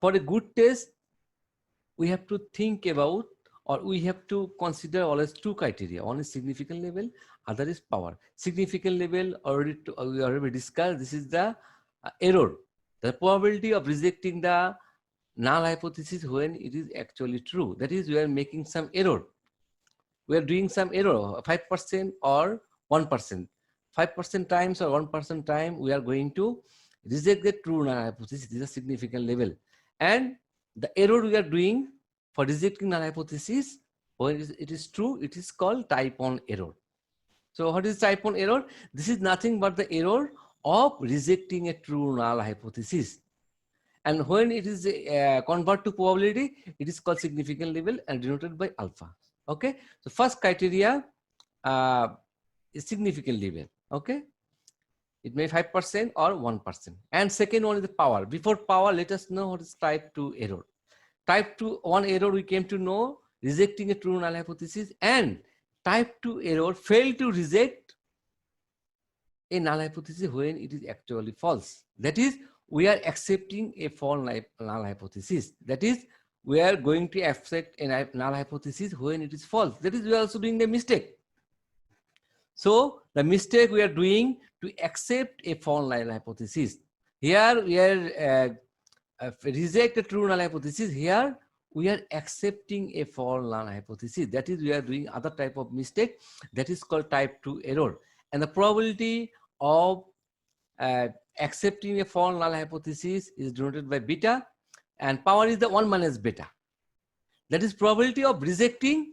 For a good test, we have to think about, or we have to consider always two criteria. One is significant level, other is power. Significant level we already discussed. This is the error, the probability of rejecting the null hypothesis when it is actually true. That is, we are making some error. We are doing some error, 5% or 1%. 5% times or 1% time, we are going to reject the true null hypothesis. This is a significant level. And the error we are doing for rejecting null hypothesis, when it is true, it is called type 1 error. So what is type 1 error? This is nothing but the error of rejecting a true null hypothesis. And when it is convert to probability, it is called significant level and denoted by alpha. Okay. So first criteria is significant level. Okay. It may be 5% or 1%. And second one is the power. Before power, let us know what is type 2 error. Type 1 error, we came to know rejecting a true null hypothesis, and type 2 error fail to reject a null hypothesis when it is actually false. That is, we are accepting a false null hypothesis. That is, we are going to accept a null hypothesis when it is false. That is, we are also doing the mistake. So the mistake we are doing to accept a false null hypothesis. Here we are reject a true null hypothesis. Here we are accepting a false null hypothesis. That is, we are doing other type of mistake. That is called type 2 error. And the probability of accepting a false null hypothesis is denoted by beta, and power is the 1 minus beta. That is probability of rejecting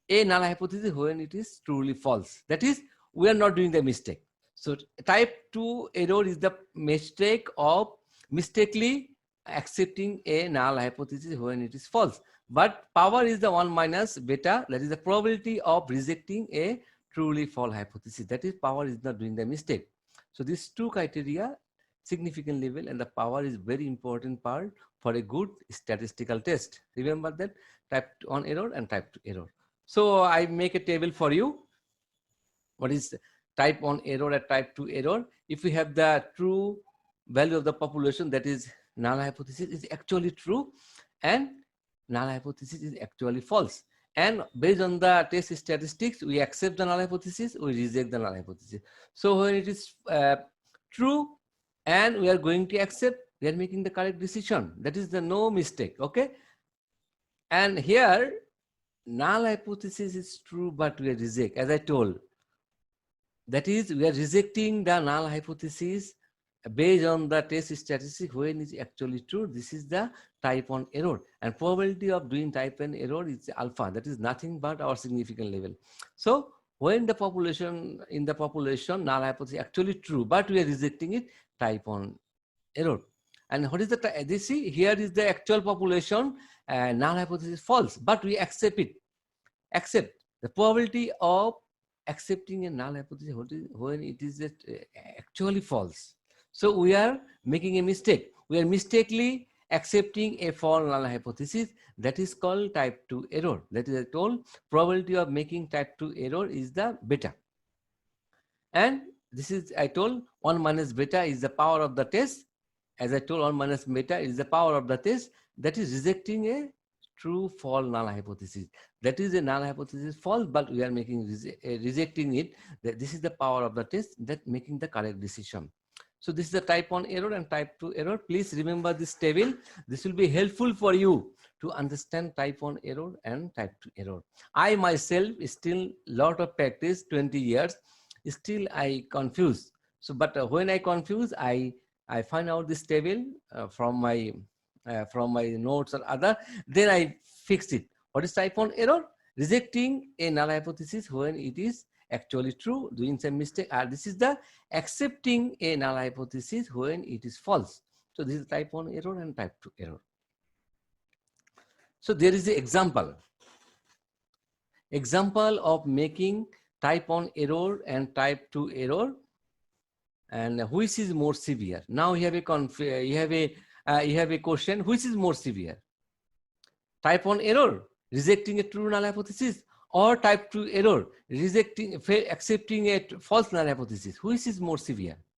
a null hypothesis when it is truly false. That is, we are not doing the mistake. So type 2 error is the mistake of mistakenly accepting a null hypothesis when it is false. But power is the 1 minus beta. That is the probability of rejecting a truly false hypothesis. That is, power is not doing the mistake. So these two criteria, significant level and the power, is very important part for a good statistical test. Remember that, type 1 error and type 2 error. So I make a table for you. What is type 1 error and type 2 error? If we have the true value of the population, that is null hypothesis is actually true and null hypothesis is actually false. And based on the test statistics, we accept the null hypothesis, we reject the null hypothesis. So when it is true and we are going to accept, we are making the correct decision. That is the no mistake. Okay. And here null hypothesis is true, but we are reject, as I told. That is, we are rejecting the null hypothesis based on the test statistic when it is actually true. This is the type 1 error, and probability of doing type 1 error is alpha. That is nothing but our significant level. So when the population, in the population, null hypothesis is actually true, but we are rejecting it, type 1 error. And what is the, this see, here is the actual population, null hypothesis is false, but we accept it. Accept the probability of accepting a null hypothesis when it is actually false. So we are making a mistake. We are mistakenly accepting a false null hypothesis. That is called type 2 error. That is, I told, probability of making type 2 error is the beta. And this is, I told, 1 minus beta is the power of the test. As I told, 1 minus beta is the power of the test. That is rejecting a true false null hypothesis. That is a null hypothesis false, but we are making rejecting it. That this is the power of the test, that making the correct decision. So this is the type 1 error and type 2 error. Please remember this table. This will be helpful for you to understand type 1 error and type 2 error. I myself still lot of practice, 20 years, still I confuse. So, but when I confuse, I find out this table from my notes or other, then I fix it. What is type 1 error? Rejecting a null hypothesis when it is actually true, doing some mistake. This is the accepting a null hypothesis when it is false. So this is type 1 error and type 2 error. So there is the example of making type 1 error and type 2 error, and which is more severe. Now you have a question, which is more severe? Type 1 error, rejecting a true null hypothesis, or type 2 error, accepting a false null hypothesis? Which is more severe?